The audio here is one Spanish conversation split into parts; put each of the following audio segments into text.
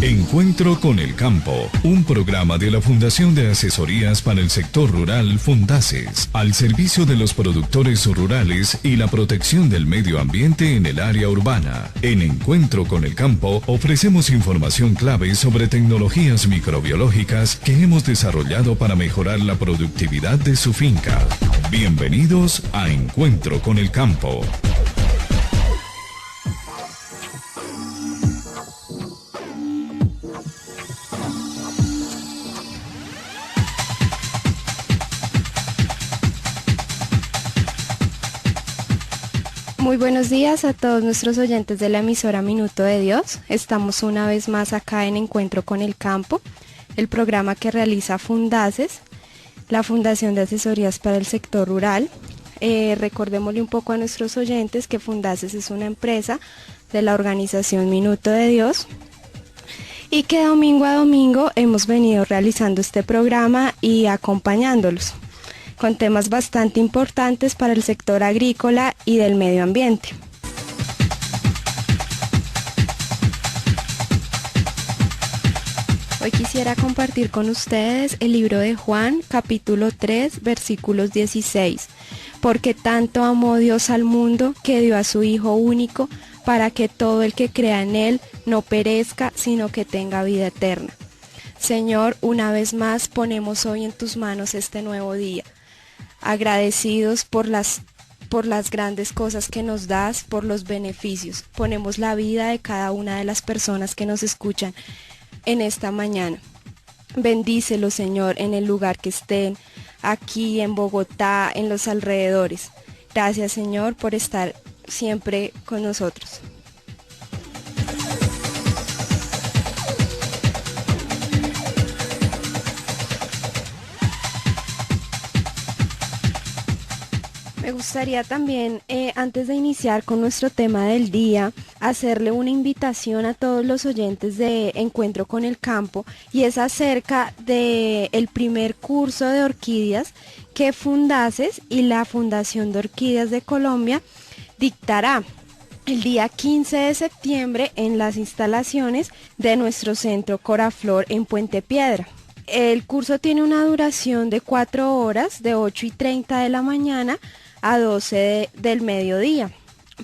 Encuentro con el Campo, un programa de la Fundación de Asesorías para el Sector Rural Fundaces, al servicio de los productores rurales y la protección del medio ambiente en el área urbana. En Encuentro con el Campo ofrecemos información clave sobre tecnologías microbiológicas que hemos desarrollado para mejorar la productividad de su finca. Bienvenidos a Encuentro con el Campo. Muy buenos días a todos nuestros oyentes de la emisora Minuto de Dios. Estamos una vez más acá en Encuentro con el Campo, el programa que realiza Fundaces, la Fundación de Asesorías para el Sector Rural. Recordémosle un poco a nuestros oyentes que Fundaces es una empresa de la organización Minuto de Dios y que domingo a domingo hemos venido realizando este programa y acompañándolos con temas bastante importantes para el sector agrícola y del medio ambiente. Hoy quisiera compartir con ustedes el libro de Juan, capítulo 3, versículos 16. Porque tanto amó Dios al mundo que dio a su Hijo único para que todo el que crea en Él no perezca, sino que tenga vida eterna. Señor, una vez más ponemos hoy en tus manos este nuevo día. Agradecidos por las grandes cosas que nos das, por los beneficios. Ponemos la vida de cada una de las personas que nos escuchan en esta mañana. Bendícelo, Señor, en el lugar que estén, aquí en Bogotá, en los alrededores. Gracias, Señor, por estar siempre con nosotros. Me gustaría también, antes de iniciar con nuestro tema del día, hacerle una invitación a todos los oyentes de Encuentro con el Campo, y es acerca del primer curso de orquídeas que Fundaces y la Fundación de Orquídeas de Colombia dictará el día 15 de septiembre en las instalaciones de nuestro centro Coraflor en Puente Piedra. El curso tiene una duración de 4 horas, de 8:30 de la mañana a 12 del mediodía.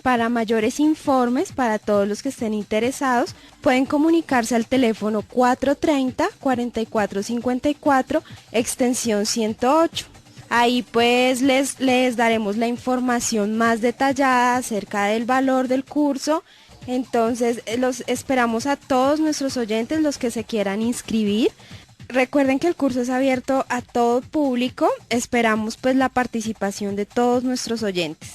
Para mayores informes, para todos los que estén interesados, pueden comunicarse al teléfono 430-4454, extensión 108. Ahí pues les daremos la información más detallada acerca del valor del curso. Entonces los esperamos a todos nuestros oyentes, los que se quieran inscribir. Recuerden que el curso es abierto a todo público. Esperamos pues la participación de todos nuestros oyentes.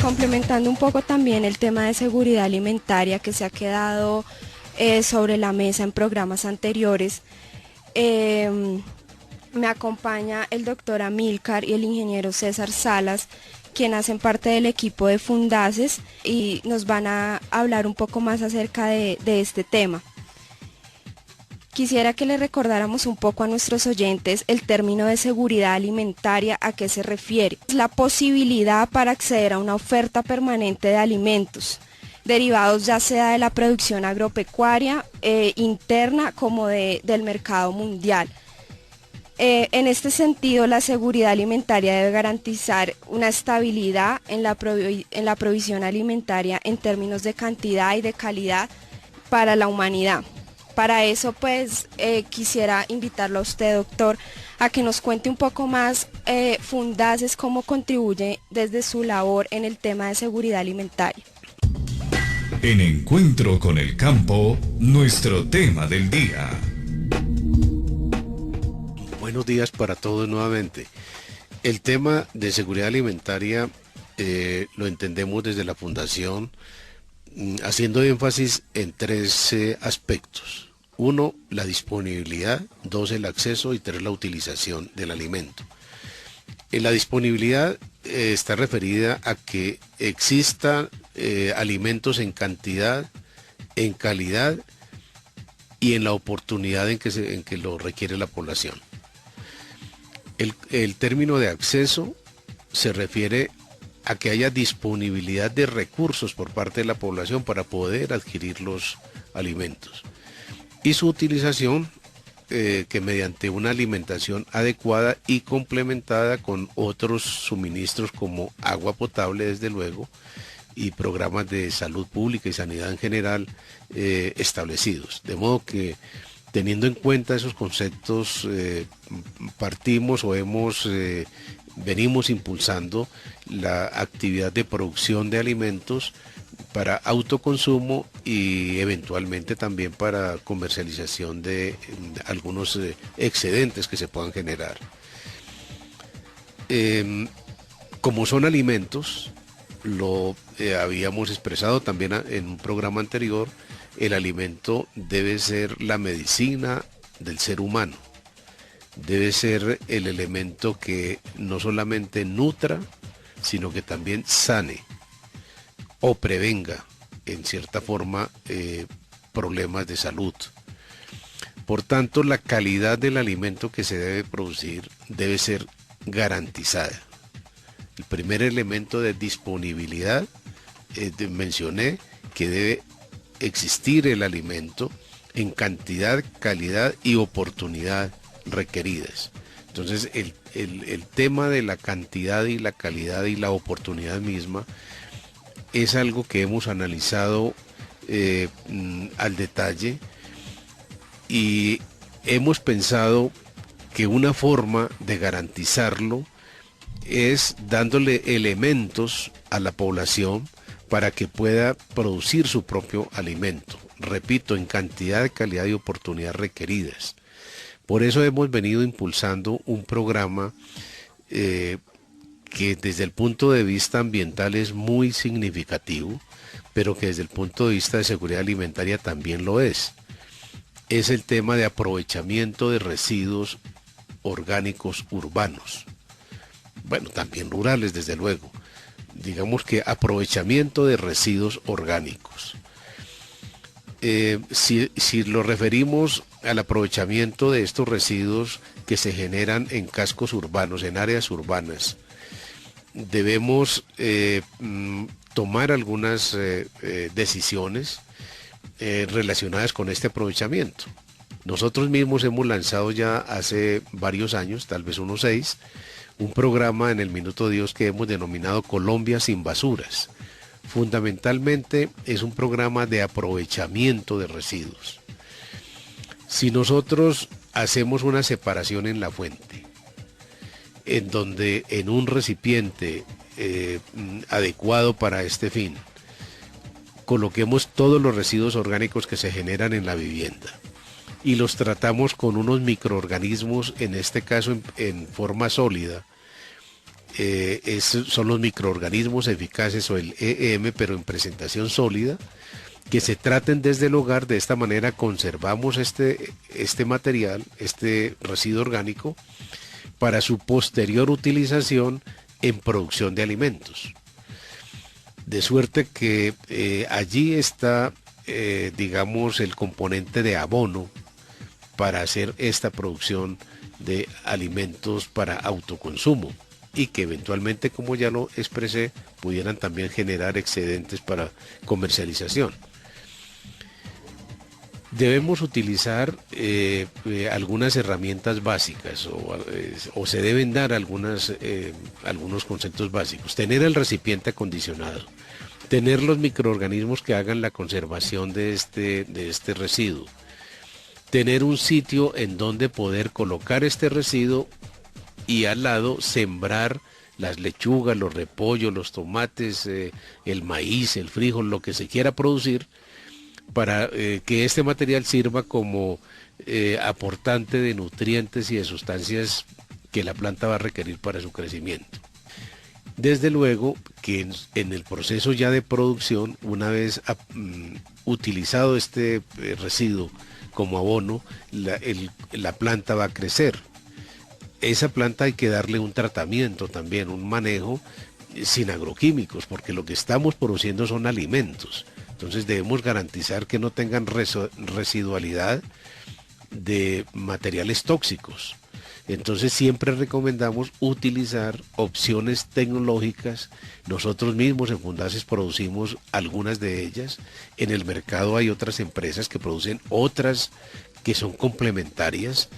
Complementando un poco también el tema de seguridad alimentaria que se ha quedado sobre la mesa en programas anteriores, me acompaña el doctor Amílcar y el ingeniero César Salas, quien hacen parte del equipo de Fundaces y nos van a hablar un poco más acerca de este tema. Quisiera que le recordáramos un poco a nuestros oyentes el término de seguridad alimentaria, a qué se refiere. Es la posibilidad para acceder a una oferta permanente de alimentos, derivados ya sea de la producción agropecuaria interna como del mercado mundial. En este sentido, la seguridad alimentaria debe garantizar una estabilidad en la provisión alimentaria en términos de cantidad y de calidad para la humanidad. Para eso pues quisiera invitarlo a usted, doctor, a que nos cuente un poco más Fundaces cómo contribuye desde su labor en el tema de seguridad alimentaria. En Encuentro con el Campo, nuestro tema del día. Buenos días para todos nuevamente. El tema de seguridad alimentaria lo entendemos desde la Fundación haciendo énfasis en 3 aspectos. 1, la disponibilidad, 2, el acceso y 3, la utilización del alimento. La disponibilidad está referida a que existan alimentos en cantidad, en calidad y en la oportunidad en que lo requiere la población. El término de acceso se refiere a que haya disponibilidad de recursos por parte de la población para poder adquirir los alimentos. Y su utilización, que mediante una alimentación adecuada y complementada con otros suministros como agua potable, desde luego, y programas de salud pública y sanidad en general establecidos. De modo que, teniendo en cuenta esos conceptos, partimos o venimos impulsando la actividad de producción de alimentos para autoconsumo y eventualmente también para comercialización de algunos excedentes que se puedan generar. Como son alimentos, lo habíamos expresado también en un programa anterior, el alimento debe ser la medicina del ser humano. Debe ser el elemento que no solamente nutra, sino que también sane o prevenga, en cierta forma, problemas de salud. Por tanto, la calidad del alimento que se debe producir debe ser garantizada. El primer elemento de disponibilidad, mencioné que debe existir el alimento en cantidad, calidad y oportunidad requeridas. Entonces, el tema de la cantidad y la calidad y la oportunidad misma es algo que hemos analizado al detalle, y hemos pensado que una forma de garantizarlo es dándole elementos a la población para que pueda producir su propio alimento. Repito, en cantidad, calidad y oportunidad requeridas. Por eso hemos venido impulsando un programa que desde el punto de vista ambiental es muy significativo, pero que desde el punto de vista de seguridad alimentaria también lo es. Es el tema de aprovechamiento de residuos orgánicos urbanos. Bueno, también rurales, desde luego. Digamos que aprovechamiento de residuos orgánicos. Si lo referimos al aprovechamiento de estos residuos que se generan en cascos urbanos, en áreas urbanas, debemos tomar algunas decisiones relacionadas con este aprovechamiento. Nosotros mismos hemos lanzado ya hace varios años, tal vez unos 6, un programa en el Minuto Dios que hemos denominado Colombia sin basuras. Fundamentalmente es un programa de aprovechamiento de residuos. Si nosotros hacemos una separación en la fuente, en donde en un recipiente adecuado para este fin, coloquemos todos los residuos orgánicos que se generan en la vivienda y los tratamos con unos microorganismos, en este caso en forma sólida, son los microorganismos eficaces o el EM, pero en presentación sólida, que se traten desde el hogar. De esta manera conservamos este material, este residuo orgánico, para su posterior utilización en producción de alimentos. De suerte que allí está, digamos, el componente de abono para hacer esta producción de alimentos para autoconsumo, y que eventualmente, como ya lo expresé, pudieran también generar excedentes para comercialización. Debemos utilizar algunas herramientas básicas, o se deben dar algunos conceptos básicos. Tener el recipiente acondicionado, tener los microorganismos que hagan la conservación de este residuo, tener un sitio en donde poder colocar este residuo y al lado sembrar las lechugas, los repollos, los tomates, el maíz, el frijol, lo que se quiera producir, para que este material sirva como aportante de nutrientes y de sustancias que la planta va a requerir para su crecimiento. Desde luego que en el proceso ya de producción, una vez utilizado este residuo como abono, la planta va a crecer. Esa planta hay que darle un tratamiento también, un manejo sin agroquímicos, porque lo que estamos produciendo son alimentos. Entonces debemos garantizar que no tengan residualidad de materiales tóxicos. Entonces siempre recomendamos utilizar opciones tecnológicas. Nosotros mismos en Fundaces producimos algunas de ellas. En el mercado hay otras empresas que producen otras que son complementarias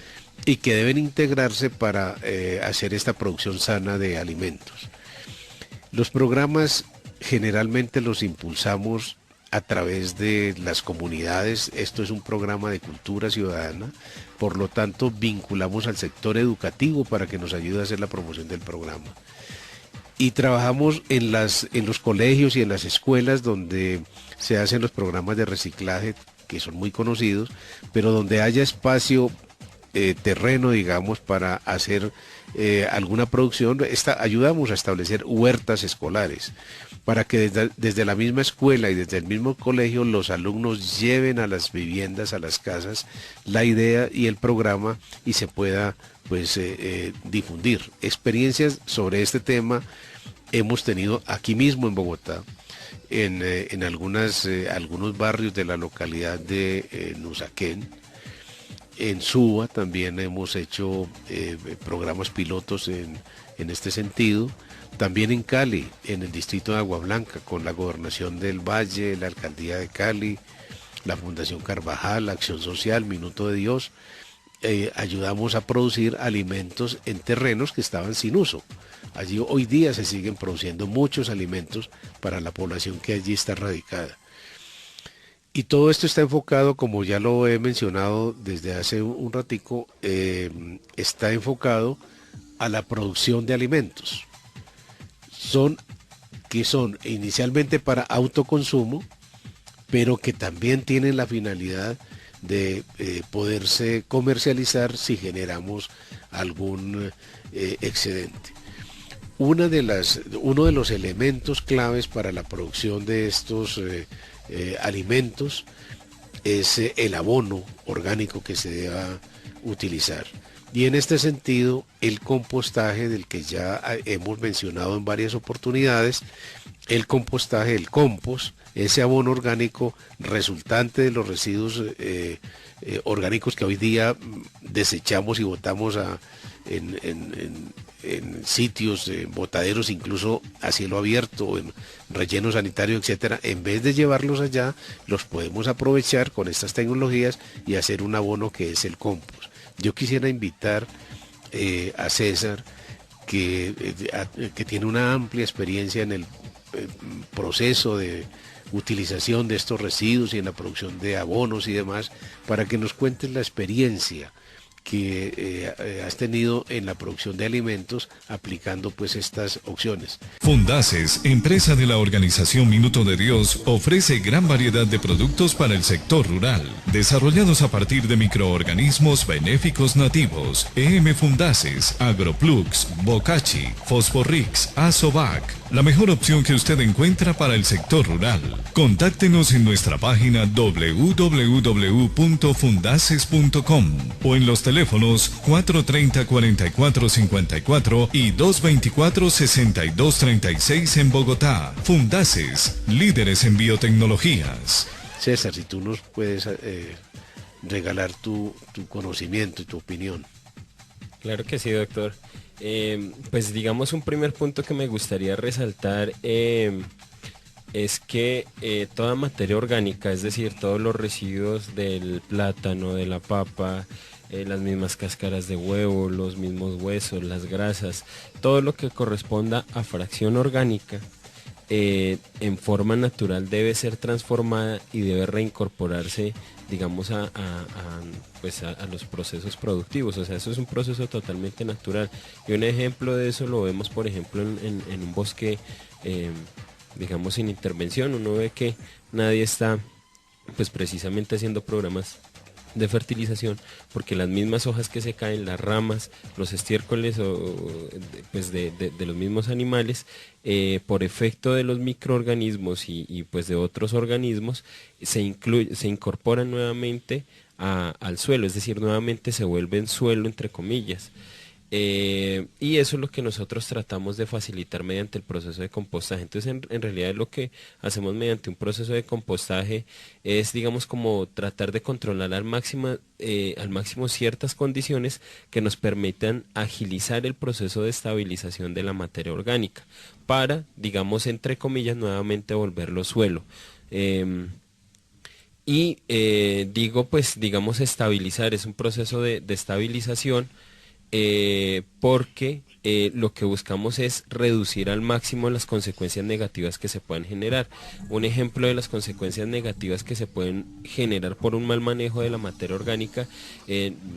y que deben integrarse para hacer esta producción sana de alimentos. Los programas generalmente los impulsamos a través de las comunidades. Esto es un programa de cultura ciudadana, por lo tanto vinculamos al sector educativo para que nos ayude a hacer la promoción del programa. Y trabajamos en los colegios y en las escuelas donde se hacen los programas de reciclaje, que son muy conocidos, pero donde haya espacio, terreno, digamos, para hacer alguna producción. Ayudamos a establecer huertas escolares para que desde la misma escuela y desde el mismo colegio los alumnos lleven a las viviendas, a las casas, la idea y el programa y se pueda pues difundir. Experiencias sobre este tema hemos tenido aquí mismo en Bogotá, en algunos barrios de la localidad de Nusaquén. En Suba también hemos hecho programas pilotos en este sentido. También en Cali, en el distrito de Agua Blanca, con la Gobernación del Valle, la Alcaldía de Cali, la Fundación Carvajal, la Acción Social, Minuto de Dios, ayudamos a producir alimentos en terrenos que estaban sin uso. Allí hoy día se siguen produciendo muchos alimentos para la población que allí está radicada. Y todo esto está enfocado, como ya lo he mencionado desde hace un ratico, está enfocado a la producción de alimentos. Son inicialmente para autoconsumo, pero que también tienen la finalidad de poderse comercializar si generamos algún excedente. Uno de los elementos claves para la producción de estos alimentos es el abono orgánico que se deba utilizar. Y en este sentido, el compostaje del que ya hemos mencionado en varias oportunidades, el compostaje, el compost, ese abono orgánico resultante de los residuos orgánicos que hoy día desechamos y botamos en sitios, botaderos, incluso a cielo abierto, en relleno sanitario, etcétera. En vez de llevarlos allá, los podemos aprovechar con estas tecnologías y hacer un abono que es el compost. Yo quisiera invitar a César, que tiene una amplia experiencia en el proceso de utilización de estos residuos y en la producción de abonos y demás, para que nos cuentes la experiencia que has tenido en la producción de alimentos aplicando pues estas opciones. Fundaces, empresa de la organización Minuto de Dios, ofrece gran variedad de productos para el sector rural, desarrollados a partir de microorganismos benéficos nativos. EM Fundaces, Agroplux, Bocachi, Fosforrix, Azovac, la mejor opción que usted encuentra para el sector rural. Contáctenos en nuestra página www.fundaces.com o en los teléfonos 430-4454 y 224-6236 en Bogotá. Fundaces, líderes en biotecnologías. César, si tú nos puedes regalar tu conocimiento y tu opinión. Claro que sí, doctor. Pues digamos, un primer punto que me gustaría resaltar es que toda materia orgánica, es decir, todos los residuos del plátano, de la papa, las mismas cáscaras de huevo, los mismos huesos, las grasas, todo lo que corresponda a fracción orgánica, en forma natural debe ser transformada y debe reincorporarse, digamos, a los procesos productivos. O sea, eso es un proceso totalmente natural. Y un ejemplo de eso lo vemos, por ejemplo, en un bosque, digamos, sin intervención. Uno ve que nadie está, pues, precisamente haciendo programas de fertilización, porque las mismas hojas que se caen, las ramas, los estiércoles pues de los mismos animales, por efecto de los microorganismos y pues de otros organismos, se incorporan nuevamente al suelo, es decir, nuevamente se vuelven suelo, entre comillas. Y eso es lo que nosotros tratamos de facilitar mediante el proceso de compostaje. Entonces, en realidad lo que hacemos mediante un proceso de compostaje es, digamos, como tratar de controlar al máximo ciertas condiciones que nos permitan agilizar el proceso de estabilización de la materia orgánica para, digamos, entre comillas, nuevamente volverlo suelo. Digamos, estabilizar es un proceso de estabilización, porque lo que buscamos es reducir al máximo las consecuencias negativas que se puedan generar. Un ejemplo de las consecuencias negativas que se pueden generar por un mal manejo de la materia orgánica,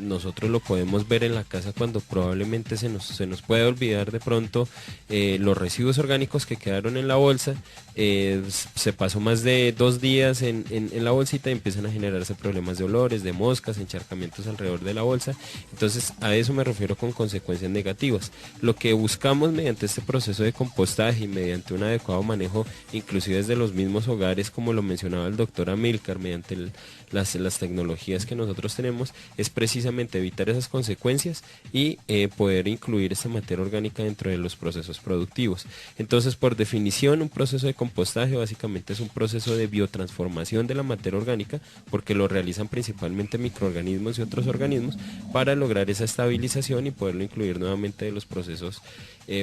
nosotros lo podemos ver en la casa cuando probablemente se nos puede olvidar de pronto los residuos orgánicos que quedaron en la bolsa. Se pasó más de 2 días en la bolsita y empiezan a generarse problemas de olores, de moscas, encharcamientos alrededor de la bolsa. Entonces, a eso me refiero con consecuencias negativas. Lo que buscamos mediante este proceso de compostaje y mediante un adecuado manejo, inclusive desde los mismos hogares, como lo mencionaba el doctor Amílcar, mediante las tecnologías que nosotros tenemos, es precisamente evitar esas consecuencias y poder incluir esta materia orgánica dentro de los procesos productivos. Entonces, por definición, un proceso de compostaje básicamente es un proceso de biotransformación de la materia orgánica, porque lo realizan principalmente microorganismos y otros organismos para lograr esa estabilización y poderlo incluir nuevamente en los procesos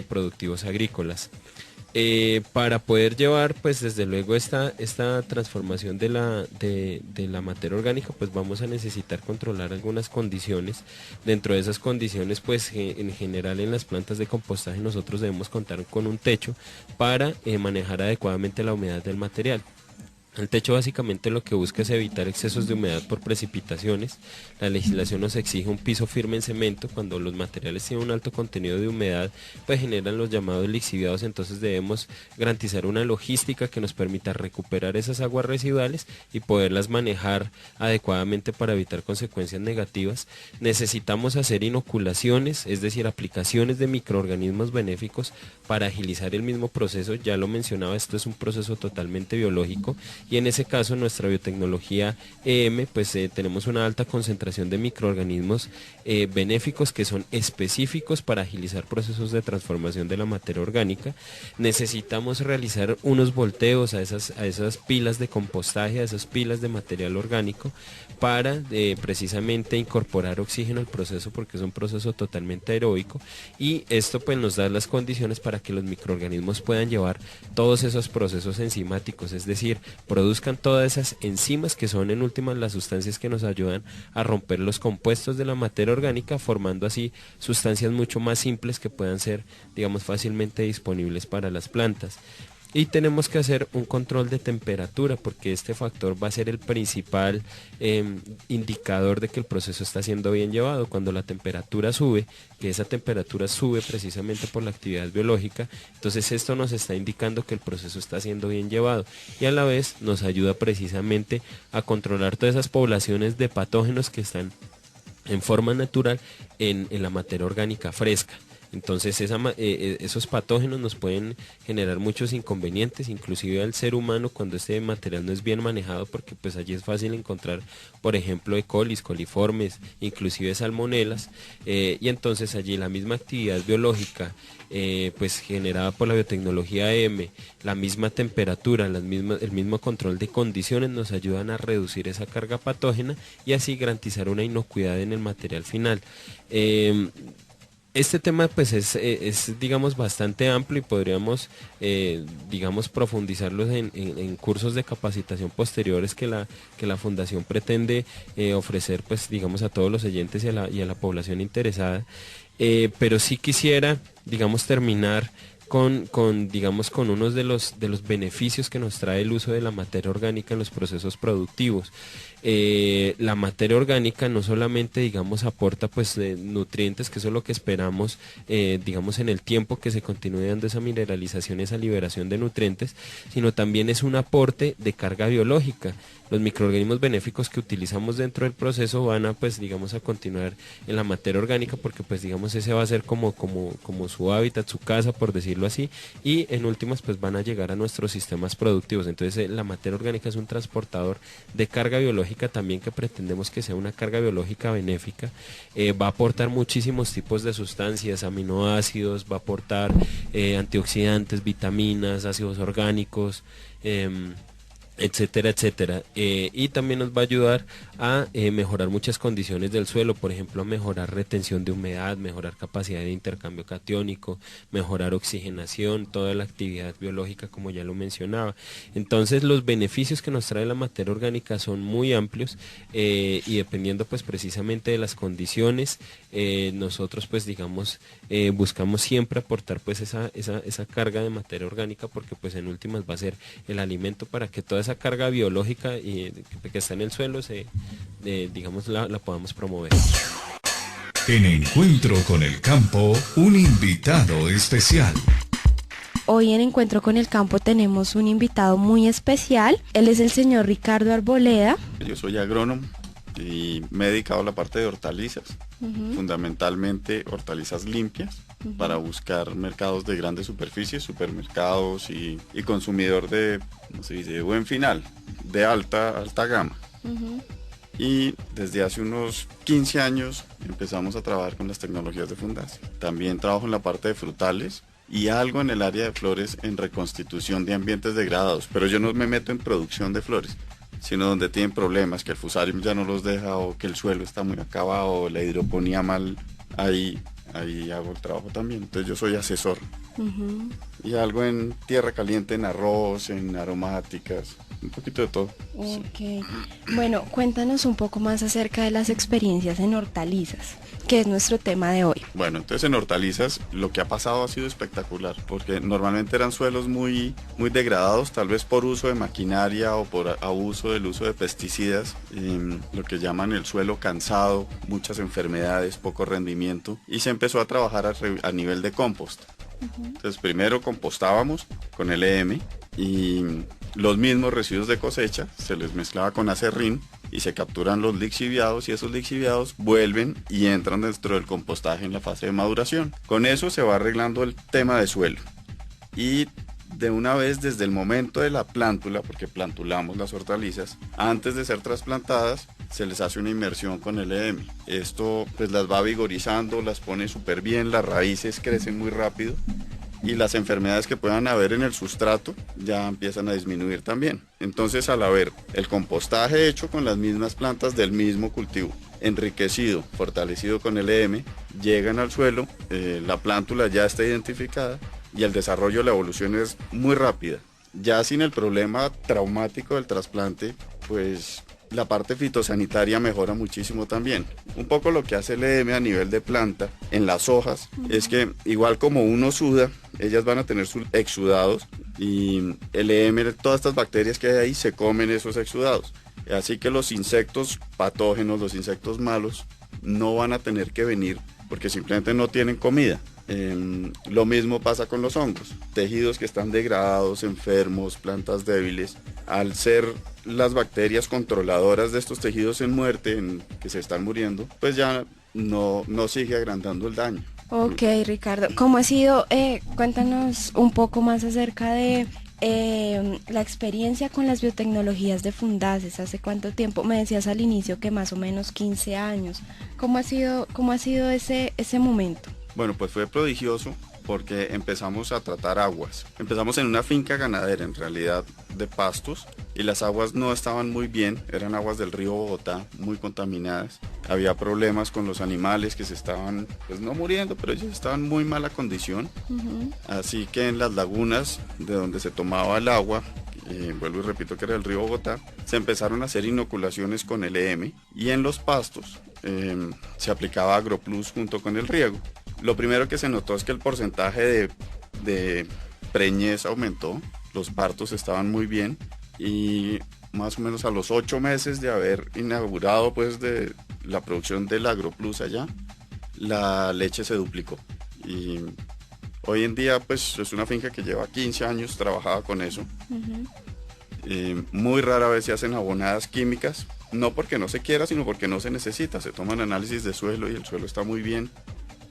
productivos agrícolas. Para poder llevar, pues desde luego esta transformación de la materia orgánica, pues vamos a necesitar controlar algunas condiciones. Dentro de esas condiciones, pues en general en las plantas de compostaje nosotros debemos contar con un techo para manejar adecuadamente la humedad del material. El techo básicamente lo que busca es evitar excesos de humedad por precipitaciones. La legislación nos exige un piso firme en cemento. Cuando los materiales tienen un alto contenido de humedad, pues generan los llamados lixiviados. Entonces debemos garantizar una logística que nos permita recuperar esas aguas residuales y poderlas manejar adecuadamente para evitar consecuencias negativas. Necesitamos hacer inoculaciones, es decir, aplicaciones de microorganismos benéficos para agilizar el mismo proceso. Ya lo mencionaba, esto es un proceso totalmente biológico. Y en ese caso nuestra biotecnología EM, pues tenemos una alta concentración de microorganismos benéficos que son específicos para agilizar procesos de transformación de la materia orgánica. Necesitamos realizar unos volteos a esas pilas de compostaje, a esas pilas de material orgánico para precisamente incorporar oxígeno al proceso, porque es un proceso totalmente aeróbico, y esto pues nos da las condiciones para que los microorganismos puedan llevar todos esos procesos enzimáticos, es decir, produzcan todas esas enzimas que son en últimas las sustancias que nos ayudan a romper los compuestos de la materia orgánica, formando así sustancias mucho más simples que puedan ser, digamos, fácilmente disponibles para las plantas. Y tenemos que hacer un control de temperatura, porque este factor va a ser el principal indicador de que el proceso está siendo bien llevado. Cuando la temperatura sube, que esa temperatura sube precisamente por la actividad biológica, entonces esto nos está indicando que el proceso está siendo bien llevado y a la vez nos ayuda precisamente a controlar todas esas poblaciones de patógenos que en forma natural en la materia orgánica fresca. Entonces esos patógenos nos pueden generar muchos inconvenientes, inclusive al ser humano cuando este material no es bien manejado, porque pues allí es fácil encontrar, por ejemplo, E. coli, coliformes, inclusive salmonelas, y entonces allí la misma actividad biológica pues generada por la biotecnología EM, la misma temperatura, el mismo control de condiciones nos ayudan a reducir esa carga patógena y así garantizar una inocuidad en el material final. Este tema pues es digamos bastante amplio y podríamos digamos profundizarlos en cursos de capacitación posteriores que la Fundación pretende ofrecer pues digamos a todos los oyentes y a la población interesada, pero sí quisiera digamos terminar con unos de los beneficios que nos trae el uso de la materia orgánica en los procesos productivos. La materia orgánica no solamente digamos aporta pues nutrientes, que eso es lo que esperamos digamos en el tiempo que se continúe dando esa mineralización, esa liberación de nutrientes, sino también es un aporte de carga biológica. Los microorganismos benéficos que utilizamos dentro del proceso van a pues digamos a continuar en la materia orgánica, porque pues digamos ese va a ser como su hábitat, su casa, por decir decirlo así, y en últimas pues van a llegar a nuestros sistemas productivos. Entonces la materia orgánica es un transportador de carga biológica también, que pretendemos que sea una carga biológica benéfica. Va a aportar muchísimos tipos de sustancias, aminoácidos, va a aportar antioxidantes, vitaminas, ácidos orgánicos, etcétera, etcétera. Y también nos va a ayudar a mejorar muchas condiciones del suelo, por ejemplo, a mejorar retención de humedad, mejorar capacidad de intercambio catiónico, mejorar oxigenación, toda la actividad biológica, como ya lo mencionaba. Entonces los beneficios que nos trae la materia orgánica son muy amplios, y dependiendo pues precisamente de las condiciones, nosotros pues digamos buscamos siempre aportar pues esa carga de materia orgánica, porque pues en últimas va a ser el alimento para que toda esa carga biológica que está en el suelo digamos la podamos promover. En Encuentro con el Campo, un invitado especial. Hoy en Encuentro con el Campo tenemos un invitado muy especial. Él es el señor Ricardo Arboleda. Yo soy agrónomo y me he dedicado a la parte de hortalizas, fundamentalmente hortalizas limpias, para buscar mercados de grandes superficies, supermercados y consumidor de, ¿cómo se dice?, de buen final, de alta gama. Y desde hace unos 15 años empezamos a trabajar con las tecnologías de Fundace. También trabajo en la parte de frutales y algo en el área de flores, en reconstitución de ambientes degradados, pero yo no me meto en producción de flores, sino donde tienen problemas, que el fusarium ya no los deja, o que el suelo está muy acabado, o la hidroponía mal, ahí hago el trabajo también. Entonces yo soy asesor. Y algo en tierra caliente, en arroz, en aromáticas, un poquito de todo. Ok. Sí. Bueno, cuéntanos un poco más acerca de las experiencias en hortalizas, que es nuestro tema de hoy. Bueno, entonces en hortalizas lo que ha pasado ha sido espectacular, porque normalmente eran suelos muy degradados, tal vez por uso de maquinaria o por abuso del uso de pesticidas, lo que llaman el suelo cansado, muchas enfermedades, poco rendimiento, y se empezó a trabajar a nivel de compost. Entonces primero compostábamos con LM y los mismos residuos de cosecha se les mezclaba con acerrín y se capturan los lixiviados, y esos lixiviados vuelven y entran dentro del compostaje en la fase de maduración. Con eso se va arreglando el tema de suelo, y de una vez desde el momento de la plántula, porque plantulamos las hortalizas, antes de ser trasplantadas se les hace una inmersión con LM. Esto pues las va vigorizando, las pone súper bien, las raíces crecen muy rápido y las enfermedades que puedan haber en el sustrato ya empiezan a disminuir también. Entonces, al haber el compostaje hecho con las mismas plantas del mismo cultivo, enriquecido, fortalecido con LM, llegan al suelo, la plántula ya está identificada y el desarrollo, la evolución es muy rápida. Ya sin el problema traumático del trasplante, pues la parte fitosanitaria mejora muchísimo también. Un poco lo que hace el EM a nivel de planta en las hojas es que igual como uno suda, ellas van a tener sus exudados, y el EM, todas estas bacterias que hay ahí se comen esos exudados. Así que los insectos patógenos, los insectos malos, no van a tener que venir porque simplemente no tienen comida. Lo mismo pasa con los hongos, tejidos que están degradados, enfermos, plantas débiles. Al ser las bacterias controladoras de estos tejidos en muerte, que se están muriendo, pues ya no sigue agrandando el daño. Ok, Ricardo, ¿cómo ha sido? Cuéntanos un poco más acerca de la experiencia con las biotecnologías de Fundaces. ¿Hace cuánto tiempo? Me decías al inicio que más o menos 15 años. ¿Cómo ha sido ese momento? Bueno, pues fue prodigioso porque empezamos a tratar aguas. Empezamos en una finca ganadera, en realidad, de pastos, y las aguas no estaban muy bien, eran aguas del río Bogotá, muy contaminadas. Había problemas con los animales que se estaban, pues no muriendo, pero ellos estaban en muy mala condición. Así que en las lagunas de donde se tomaba el agua, vuelvo y repito que era el río Bogotá, se empezaron a hacer inoculaciones con el EM, y en los pastos se aplicaba AgroPlus junto con el riego. Lo primero que se notó es que el porcentaje de preñez aumentó, los partos estaban muy bien, y más o menos a los 8 meses de haber inaugurado pues de la producción del AgroPlus allá, la leche se duplicó. Y hoy en día pues es una finca que lleva 15 años trabajada con eso. Muy rara vez se hacen abonadas químicas, no porque no se quiera, sino porque no se necesita. Se toman análisis de suelo y el suelo está muy bien.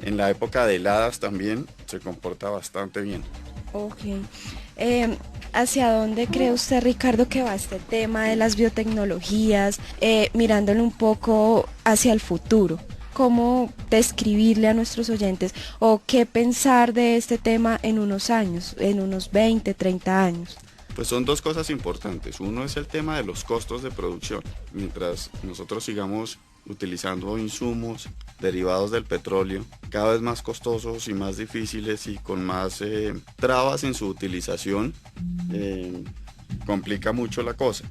En la época de heladas también se comporta bastante bien. Ok. ¿Hacia dónde cree usted, Ricardo, que va este tema de las biotecnologías, mirándolo un poco hacia el futuro? ¿Cómo describirle a nuestros oyentes o qué pensar de este tema en unos años, en unos 20, 30 años? Pues son dos cosas importantes. Uno es el tema de los costos de producción. Mientras nosotros sigamos utilizando insumos derivados del petróleo, cada vez más costosos y más difíciles y con más trabas en su utilización, complica mucho la cosa.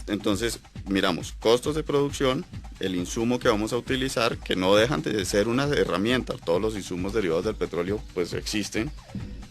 Entonces, miramos costos de producción, el insumo que vamos a utilizar, que no dejan de ser una herramienta. Todos los insumos derivados del petróleo pues existen,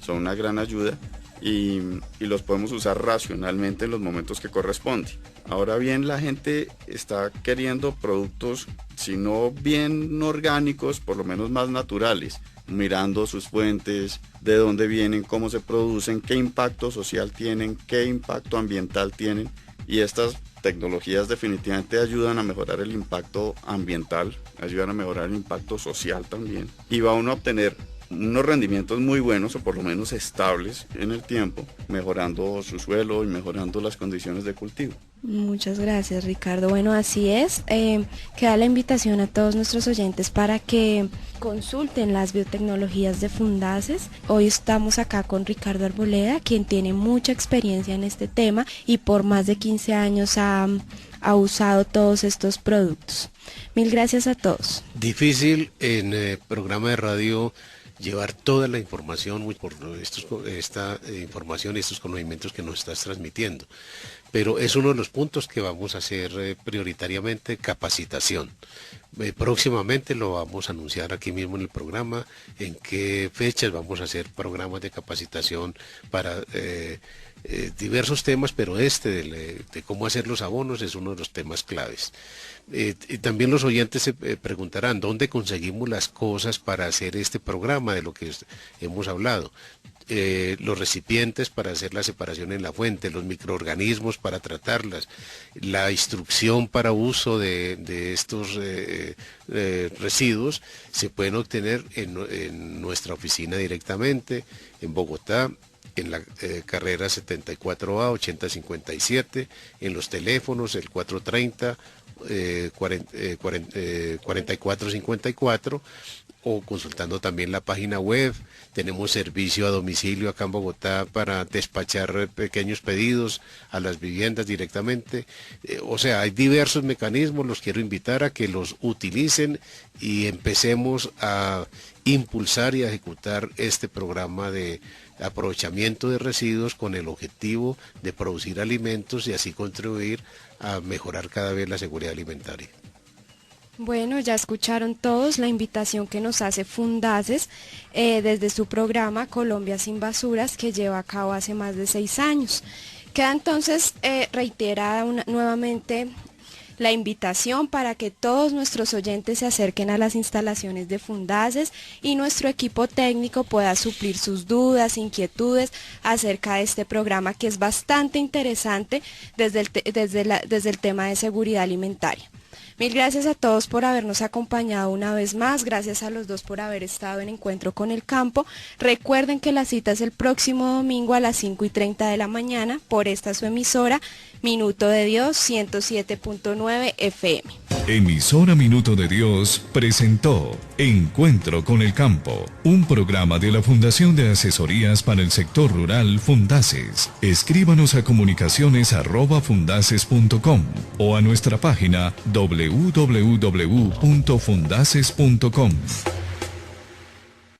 son una gran ayuda y los podemos usar racionalmente en los momentos que corresponde. Ahora bien, la gente está queriendo productos, si no bien orgánicos, por lo menos más naturales, mirando sus fuentes, de dónde vienen, cómo se producen, qué impacto social tienen, qué impacto ambiental tienen. Y estas tecnologías definitivamente ayudan a mejorar el impacto ambiental, ayudan a mejorar el impacto social también. Y va uno a obtener unos rendimientos muy buenos o por lo menos estables en el tiempo, mejorando su suelo y mejorando las condiciones de cultivo. Muchas gracias, Ricardo. Bueno, así es. Queda la invitación a todos nuestros oyentes para que consulten las biotecnologías de Fundaces. Hoy estamos acá con Ricardo Arboleda, quien tiene mucha experiencia en este tema y por más de 15 años ha usado todos estos productos. Mil gracias a todos. Difícil en programa de radio llevar toda la información por esta información y estos conocimientos que nos estás transmitiendo. Pero es uno de los puntos que vamos a hacer prioritariamente, capacitación. Próximamente lo vamos a anunciar aquí mismo en el programa, en qué fechas vamos a hacer programas de capacitación para diversos temas, pero de cómo hacer los abonos es uno de los temas claves. Y también los oyentes se preguntarán, ¿dónde conseguimos las cosas para hacer este programa de lo que hemos hablado? Los recipientes para hacer la separación en la fuente, los microorganismos para tratarlas, la instrucción para uso de estos residuos se pueden obtener en nuestra oficina directamente, en Bogotá, en la carrera 74A 8057, en los teléfonos el 430 4454 o consultando también la página web. Tenemos servicio a domicilio acá en Bogotá para despachar pequeños pedidos a las viviendas directamente. O sea, hay diversos mecanismos, los quiero invitar a que los utilicen y empecemos a impulsar y a ejecutar este programa de aprovechamiento de residuos con el objetivo de producir alimentos y así contribuir a mejorar cada vez la seguridad alimentaria. Bueno, ya escucharon todos la invitación que nos hace Fundaces desde su programa Colombia sin Basuras, que lleva a cabo hace más de 6 años. Queda entonces reiterada nuevamente la invitación para que todos nuestros oyentes se acerquen a las instalaciones de Fundaces y nuestro equipo técnico pueda suplir sus dudas, inquietudes acerca de este programa que es bastante interesante desde el tema de seguridad alimentaria. Mil gracias a todos por habernos acompañado una vez más, gracias a los dos por haber estado en Encuentro con el Campo. Recuerden que la cita es el próximo domingo a las 5:30 de la mañana por esta su emisora, Minuto de Dios 107.9 FM. Emisora Minuto de Dios presentó Encuentro con el Campo, un programa de la Fundación de Asesorías para el Sector Rural Fundaces. Escríbanos a comunicaciones@fundaces.com o a nuestra página www.fundaces.com.